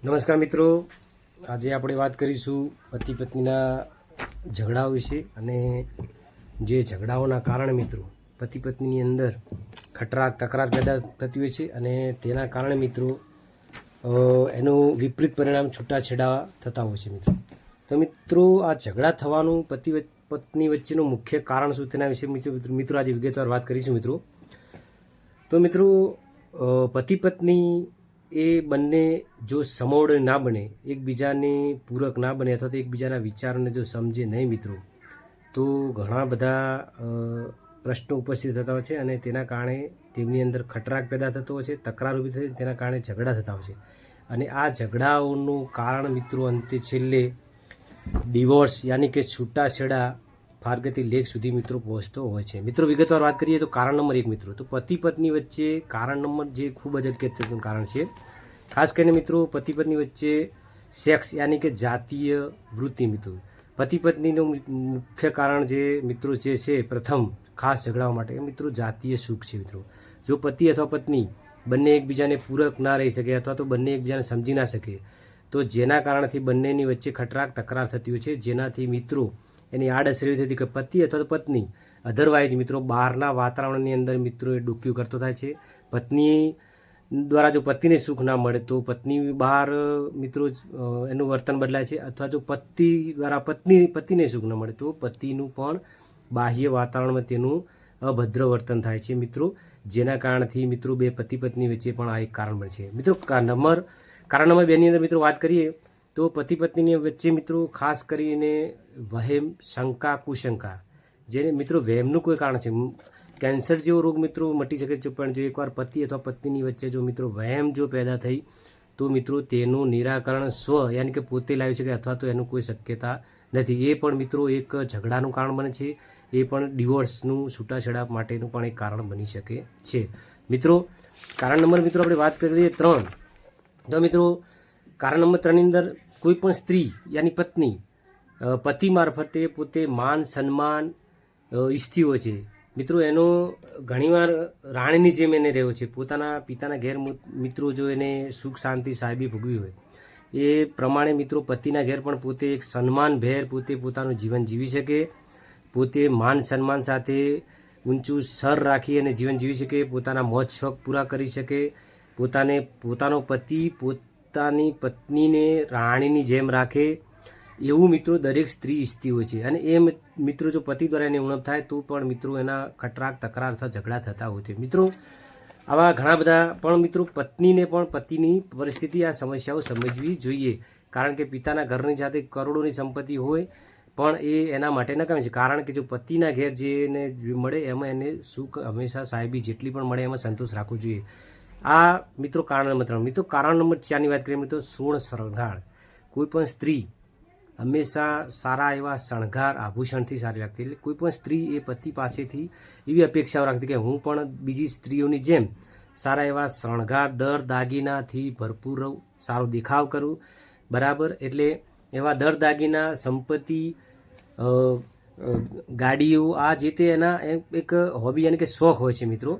નમસ્કાર મિત્રો, આજે આપણે વાત કરીશું પતિ પત્નીના ઝઘડાઓ વિશે અને જે ઝઘડાઓના કારણે મિત્રો પતિ પત્નીની અંદર ખટરાક તકરાર પેદા થતી હોય છે અને તેના કારણે મિત્રો એનું વિપરીત પરિણામ છૂટાછેડા થતા હોય છે મિત્રો. તો મિત્રો આ ઝઘડા થવાનું પતિ પત્ની વચ્ચેનું મુખ્ય કારણ શું તેના વિશે મિત્રો આજે વિગતવાર વાત કરીશું મિત્રો. તો મિત્રો પતિ પત્ની એ બંને જો સમોવડ ના બને, એકબીજાને પૂરક ના બને અથવા તો એકબીજાના વિચારોને જો સમજે નહીં મિત્રો, તો ઘણા બધા પ્રશ્નો ઉપસ્થિત થતા હોય છે અને તેના કારણે તેમની અંદર ખટરાક પેદા થતો હોય છે, તકરાર ઊભી થઈ તેના કારણે ઝઘડા થતા હોય છે. અને આ ઝઘડાઓનું કારણ મિત્રો અંતે છેલ્લે ડિવોર્સ યાની કે છૂટાછેડા ફારગતી લેખ સુધી મિત્રો પહોંચતો હોય છે. મિત્રો વિગતવાર વાત કરીએ તો કારણ નંબર 1 મિત્રો, તો પતિ પત્ની વચ્ચે કારણ નંબર જે ખૂબ જ અગત્યનું કારણ છે. ખાસ કરીને મિત્રો પતિ પત્ની વચ્ચે સેક્સ યાની કે જાતીય વૃત્તિ મિત્રો, પતિ પત્નીનું મુખ્ય કારણ જે મિત્રો જે છે પ્રથમ ખાસ ઝઘડાઓ માટે મિત્રો જાતીય સુખ છે મિત્રો. જો પતિ અથવા પત્ની બંને એકબીજાને પૂરક ના રહી શકે અથવા તો બંને એકબીજાને સમજી ના શકે, તો જેના કારણથી બંનેની વચ્ચે ખટરાક તકરાર થતી હોય છે, જેનાથી મિત્રો એની આડઅસર એવી થતી કે પતિ અથવા તો પત્ની અધરવાઇઝ મિત્રો બહારના વાતાવરણની અંદર મિત્રો એ ડૂક્યું કરતો થાય છે. પત્ની દ્વારા જો પતિને સુખ ના મળે તો પત્ની બહાર મિત્રો એનું વર્તન બદલાય છે, અથવા જો પતિ દ્વારા પતિને સુખ ન મળે તો પતિનું પણ બાહ્ય વાતાવરણમાં તેનું અભદ્ર વર્તન થાય છે મિત્રો, જેના કારણથી મિત્રો બે પતિ પત્ની વચ્ચે પણ આ એક કારણ બને છે મિત્રો. કારણ નંબર 2ની અંદર મિત્રો વાત કરીએ તો પતિ પત્નીની વચ્ચે મિત્રો ખાસ કરીને વહેમ, શંકા, કુશંકા, જેને મિત્રો વહેમનું કોઈ કારણ છે. કેન્સર જેવો રોગ મિત્રો મટી શકે છે, પણ જો એકવાર પતિ અથવા પત્નીની વચ્ચે જો મિત્રો વહેમ જો પેદા થઈ તો મિત્રો તેનું નિરાકરણ સ્વ યાની કે પોતે લાવી શકે અથવા તો એનું કોઈ શક્યતા નથી. એ પણ મિત્રો એક ઝઘડાનું કારણ બને છે, એ પણ ડિવોર્સનું છૂટાછેડા માટેનું પણ એક કારણ બની શકે છે મિત્રો. કારણ નંબર મિત્રો આપણે વાત કરી લઈએ 3. તો મિત્રો કારણ નંબર 3ની અંદર કોઈ પણ સ્ત્રી યાની પત્ની પતિ મારફતે પોતે માન સન્માન ઈચ્છતી હોય છે મિત્રો. એનો ઘણીવાર રાણીની જેમ એને રહ્યો છે, પોતાના પિતાના ઘેર મિત્રો જો એને સુખ શાંતિ સાહેબી ભોગવી હોય એ પ્રમાણે મિત્રો પતિના ઘેર પણ પોતે એક સન્માનભેર પોતે પોતાનું જીવન જીવી શકે, પોતે માન સન્માન સાથે ઊંચું સર રાખી અને જીવન જીવી શકે, પોતાના મોજ શોખ પૂરા કરી શકે, પોતાનો પતિ પોતાની પત્નીને રાણીની જેમ રાખે એવું મિત્રો દરેક સ્ત્રી ઈચ્છતી હોય છે. અને એ મિત્રો જો પતિ દ્વારા એને ઉણપ થાય તો પણ મિત્રો એના ખટરાક તકરાર અથવા ઝઘડા થતા હોય છે મિત્રો. આવા ઘણા બધા પણ મિત્રો પત્નીને પણ પતિની પરિસ્થિતિ આ સમસ્યાઓ સમજવી જોઈએ, કારણ કે પિતાના ઘરની સાથે કરોડોની સંપત્તિ હોય પણ એ એના માટે નકામી છે, કારણ કે જો પતિના ઘેર જે એને મળે એમાં એને સુખ હંમેશા સાહેબી જેટલી પણ મળે એમાં સંતોષ રાખવો જોઈએ. આ મિત્રો કારણ નંબર 3. મિત્રો કારણ નંબર 4ની વાત કરીએ મિત્રો, સોળ શણગાર. કોઈ પણ સ્ત્રી હંમેશા સારા એવા શણગાર આભૂષણથી સારી લાગતી, એટલે કોઈ પણ સ્ત્રી એ પતિ પાસેથી એવી અપેક્ષાઓ રાખતી કે હું પણ બીજી સ્ત્રીઓની જેમ સારા એવા શણગાર દર દાગીનાથી ભરપૂર રહું, સારો દેખાવ કરું, બરાબર. એટલે એવા દર દાગીના, સંપત્તિ, ગાડીઓ, આ જે તે એના એક હોબી યાની કે શોખ હોય છે મિત્રો.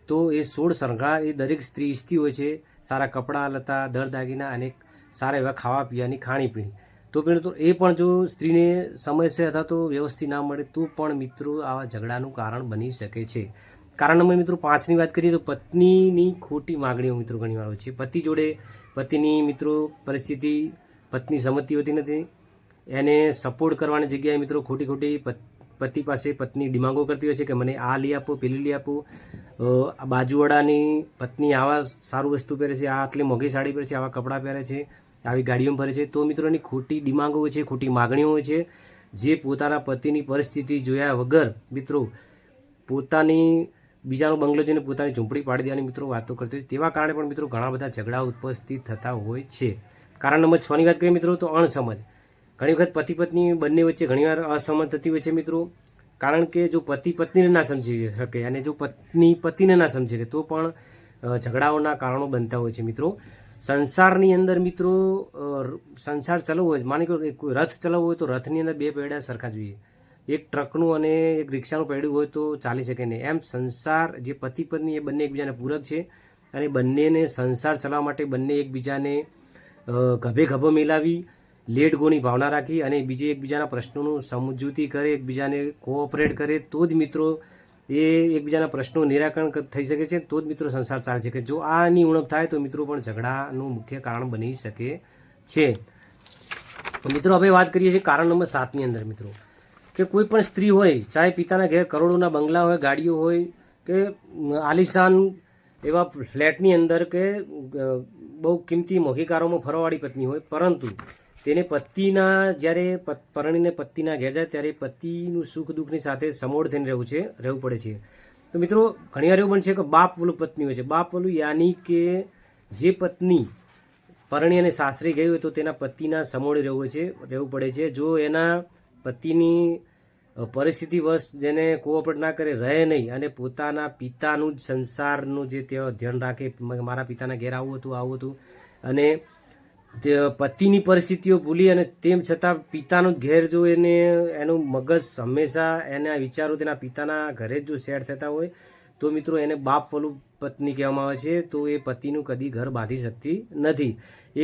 તો એ 16 શણગાર એ દરેક સ્ત્રી ઈચ્છતી હોય છે, સારા કપડાં લતા, દર દાગીના અને સારા એવા ખાવા પીવાની ખાણીપીણી. તો એ પણ જો સ્ત્રીને સમયસર અથવા તો વ્યવસ્થિત ના મળે તો પણ મિત્રો આવા ઝઘડાનું કારણ બની શકે છે. કારણ નંબર મિત્રો 5ની વાત કરીએ તો પત્નીની ખોટી માગણીઓ મિત્રો ઘણીવાર હોય છે. પતિ જોડે પતિની મિત્રો પરિસ્થિતિ પત્ની સમજતી હોતી નથી, એને સપોર્ટ કરવાની જગ્યાએ મિત્રો ખોટી પતિ પાસે પત્ની ડિમાન્ડો કરતી હોય છે કે મને આ લઈ આપો, પેલી લઈ આપો. બાજુવાળાની પત્ની આવા સારું વસ્તુ પહેરે છે, આ આટલી મોંઘી સાડી પહેરે છે, આવા કપડાં પહેરે છે, આવી ગાડીઓમાં ફરે છે. તો મિત્રોની ખોટી ડિમાન્ડો હોય છે, ખોટી માગણીઓ હોય છે, જે પોતાના પતિની પરિસ્થિતિ જોયા વગર મિત્રો પોતાની બીજાનો બંગલો જોઈને પોતાની ઝૂંપડી પાડી દેવાની મિત્રો વાતો કરતી હોય. તેવા કારણે પણ મિત્રો ઘણા બધા ઝઘડાઓ ઉપસ્થિત થતા હોય છે. કારણ નંબર 6ની વાત કરીએ મિત્રો તો અણસમજ. ઘણી વખત પતિ પત્ની બંને વચ્ચે ઘણીવાર અસમજ થતી હોય છે મિત્રો, કારણ કે જો પતિ પત્નીને ના સમજી શકે અને જો પત્ની પતિને ના સમજી શકે તો પણ ઝઘડાઓના કારણો બનતા હોય છે મિત્રો. સંસારની અંદર મિત્રો સંસાર ચલાવવો હોય, માની લો કોઈ રથ ચલાવવો હોય તો રથની અંદર 2 પૈડા સરખા જોઈએ, એક ટ્રકનું અને એક રિક્ષાનું પૈડું હોય તો ચાલી શકે નહીં. એમ સંસાર જે પતિ પત્ની એ બંને એકબીજાને પૂરક છે અને બંનેને સંસાર ચલાવવા માટે બંને એકબીજાને ગભે ગભો મિલાવી લેટ ગોની ભાવના રાખી અને બીજે એકબીજાના પ્રશ્નોનું સમજૂતી કરે, એકબીજાને કોઓપરેટ કરે તો જ મિત્રો એ એકબીજાના પ્રશ્નો નિરાકરણ થઈ શકે છે, તો જ મિત્રો સંસાર ચાલે છે. કે જો આની ઉણપ થાય તો મિત્રો પણ ઝઘડાનું મુખ્ય કારણ બની શકે છે. મિત્રો હવે વાત કરીએ છીએ કારણ નંબર 7ની અંદર મિત્રો, કે કોઈ પણ સ્ત્રી હોય, ચાહે પિતાના ઘેર કરોડોના બંગલા હોય, ગાડીઓ હોય કે આલિશાન એવા ફ્લેટની અંદર કે બહુ કિંમતી મોઘી કારોમાં ફરવાવાળી પત્ની હોય, પરંતુ તેને પતિના જ્યારે પરણીને પતિના ઘેર જાય ત્યારે પતિનું સુખ દુઃખની સાથે સમોડ થઈને રહેવું પડે છે. તો મિત્રો ઘણીવાર એવું બનશે કે બાપ વલું પત્ની હોય છે. બાપ વલું યાની કે જે પત્ની પરણી અને સાસરી ગઈ હોય તો તેના પતિના સમોડે રહેવું પડે છે. જો એના પતિની પરિસ્થિતિવશ જેને કોઓપરેટ ના કરે, રહે નહીં અને પોતાના પિતાનું જ સંસારનું જે તે ધ્યાન રાખે, મારા પિતાના ઘેર આવું હતું અને તે પતિની પરિસ્થિતિઓ ભૂલી અને તેમ છતાં પિતાનું જ ઘેર જો એનું મગજ હંમેશા એના વિચારો તેના પિતાના ઘરે જ જો સેટ થતા હોય તો મિત્રો એને બાપવાળું પત્ની કહેવામાં આવે છે. તો એ પતિનું કદી ઘર બાંધી શકતી નથી.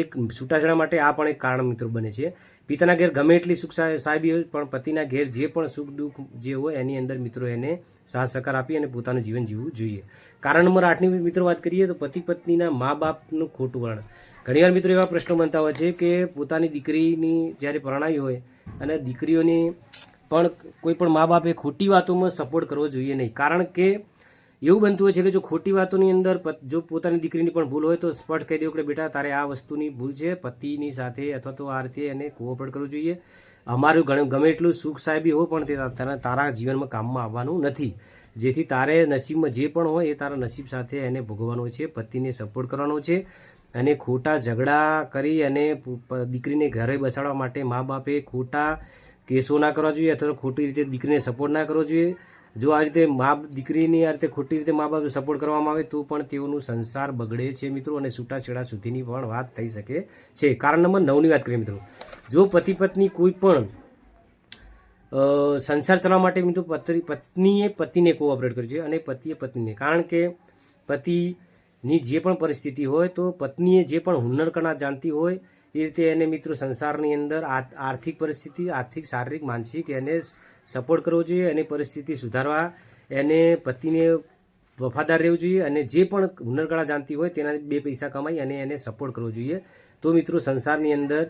એક છૂટાછેડા માટે આ પણ એક કારણ મિત્રો બને છે. પિતાના ઘેર ગમે એટલી સુખ સાહેબી હોય પણ પતિના ઘેર જે પણ સુખ દુઃખ જે હોય એની અંદર મિત્રો એને સાથ સહકાર આપી અને પોતાનું જીવન જીવવું જોઈએ. કારણ નંબર 8ની મિત્રો વાત કરીએ તો પતિ પત્નીના મા બાપનું ખોટું વર્ણન. ઘણીવાર મિત્રો એવા પ્રશ્નો બનતા હોય છે કે પોતાની દીકરીની જ્યારે પરણાવી હોય અને દીકરીઓની પણ કોઈ પણ મા બાપે ખોટી વાતોમાં સપોર્ટ કરવો જોઈએ નહીં. કારણ કે એવું બનતું હોય છે કે જો ખોટી વાતોની અંદર જો પોતાની દીકરીની પણ ભૂલ હોય તો સ્પષ્ટ કહી દેવું કે બેટા તારે આ વસ્તુની ભૂલ છે, પતિની સાથે અથવા તો આ રીતે એને કોઓપરેટ કરવું જોઈએ. અમારું ગમે એટલું સુખ સાહેબી હોય પણ તે તારા જીવનમાં કામમાં આવવાનું નથી. જેથી તારે નસીબમાં જે પણ હોય એ તારા નસીબ સાથે એને ભોગવવાનું છે, પતિને સપોર્ટ કરવાનો છે. અને ખોટા ઝઘડા કરી અને દીકરીને ઘરે બેસાડવા માટે મા બાપે ખોટા કેસો ના કરવા જોઈએ અથવા ખોટી રીતે દીકરીને સપોર્ટ ના કરવો જોઈએ. જો આ રીતે દીકરીની આ રીતે ખોટી રીતે મા બાપ સપોર્ટ કરવામાં આવે તો પણ તેઓનું સંસાર બગડે છે મિત્રો અને છૂટાછેડા સુધીની પણ વાત થઈ શકે છે. કારણ નંબર 9ની વાત કરીએ મિત્રો, જો પતિ પત્ની કોઈ પણ સંસાર ચલાવવા માટે મિત્રો પત્નીએ પતિને કોઓપરેટ કરવું જોઈએ અને પતિએ પત્નીને. કારણ કે પતિની જે પણ પરિસ્થિતિ હોય તો પત્નીએ જે પણ હુનર કળા જાણતી હોય એ રીતે એને મિત્રો સંસારની અંદર આર્થિક પરિસ્થિતિ, આર્થિક, શારીરિક, માનસિક એને સપોર્ટ કરવો જોઈએ અને પરિસ્થિતિ સુધારવા એને પતિને વફાદાર રહેવું જોઈએ અને જે પણ હુનર કળા જાણતી હોય તેના 2 પૈસા કમાઈ અને એને સપોર્ટ કરવો જોઈએ. તો મિત્રો સંસારની અંદર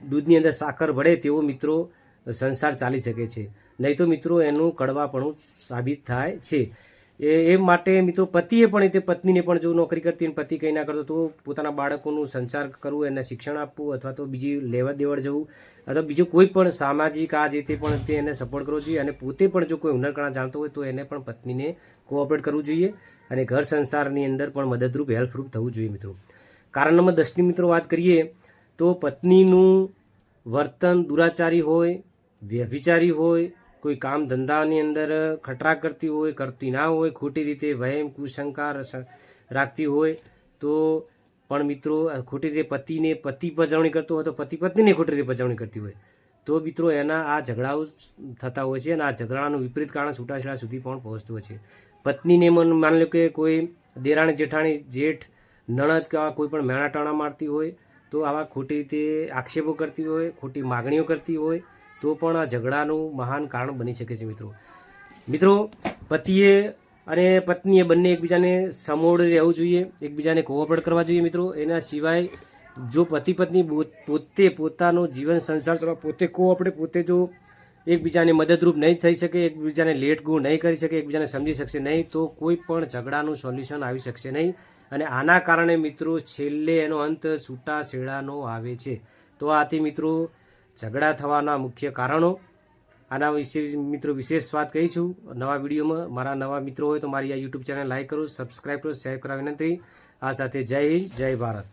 દૂધની અંદર સાકર ભળે તેવો મિત્રો સંસાર ચાલી શકે છે, નહીં તો મિત્રો એનું કડવાપણું સાબિત થાય છે. એ માટે મિત્રો પતિએ પણ એ પત્નીને પણ જો નોકરી કરતી પતિ કંઈ ના કરતો તો પોતાના બાળકોનું સંચાર કરવું, એને શિક્ષણ આપવું અથવા તો બીજી લેવા દેવડ જવું અથવા બીજું કોઈ પણ સામાજિક આ જે તે પણ તે એને સપોર્ટ કરવો જોઈએ અને પોતે પણ જો કોઈ હુનર કળા જાણતો હોય તો એને પણ પત્નીને કોઓપરેટ કરવું જોઈએ અને ઘર સંસારની અંદર પણ મદદરૂપ હેલ્પરૂપ થવું જોઈએ મિત્રો. કારણ નંબર 10ની મિત્રો વાત કરીએ તો પત્નીનું વર્તન દુરાચારી હોય, વ્યભિચારી હોય, કોઈ કામ ધંધાની અંદર ખટરાક કરતી હોય, કરતી ના હોય, ખોટી રીતે વહેમ કુશંકા રાખતી હોય તો પણ મિત્રો ખોટી રીતે પતિ પજવણી કરતો હોય તો પતિ પત્નીને ખોટી રીતે પજવણી કરતી હોય તો મિત્રો એના આ ઝઘડાઓ થતા હોય છે અને આ ઝઘડાનું વિપરીત કારણ છૂટાછેડા સુધી પણ પહોંચતું હોય છે. પત્નીને માની લો કે કોઈ દેરાણી જેઠાણી જેઠ નણદ કે કોઈ પણ મેણા ટાણા મારતી હોય તો આવા ખોટી રીતે આક્ષેપો કરતી હોય, ખોટી માગણીઓ કરતી હોય તો પણ આ ઝઘડાનું મહાન કારણ બની શકે છે મિત્રો. પતિએ અને પત્નીએ બંને એકબીજાને સમોડ રહેવું જોઈએ, એકબીજાને કોઓપરેટ કરવા જોઈએ મિત્રો. એના સિવાય જો પતિ પત્ની પોતે પોતાનું જીવન સંસાર ચલાવવા પોતે કોઓપરેટ, પોતે જો એકબીજાને મદદરૂપ નહીં થઈ શકે, એકબીજાને લેટ ગો નહીં કરી શકે, એકબીજાને સમજી શકશે નહીં તો કોઈ પણ ઝઘડાનું સોલ્યુશન આવી શકશે નહીં અને આના કારણે મિત્રો છેલ્લે એનો અંત છૂટાછેડાનો આવે છે. તો આથી મિત્રો ઝઘડા થવાના મુખ્ય કારણો આના વિશે મિત્રો વિશેષ વાત કહીશું નવા વિડીયોમાં. મારા નવા મિત્રો હોય તો મારી આ યુટ્યુબ ચેનલ લાઈક કરો, સબસ્ક્રાઈબ કરો, શેર કરવા વિનંતી. આ સાથે જય હિન્દ, જય ભારત.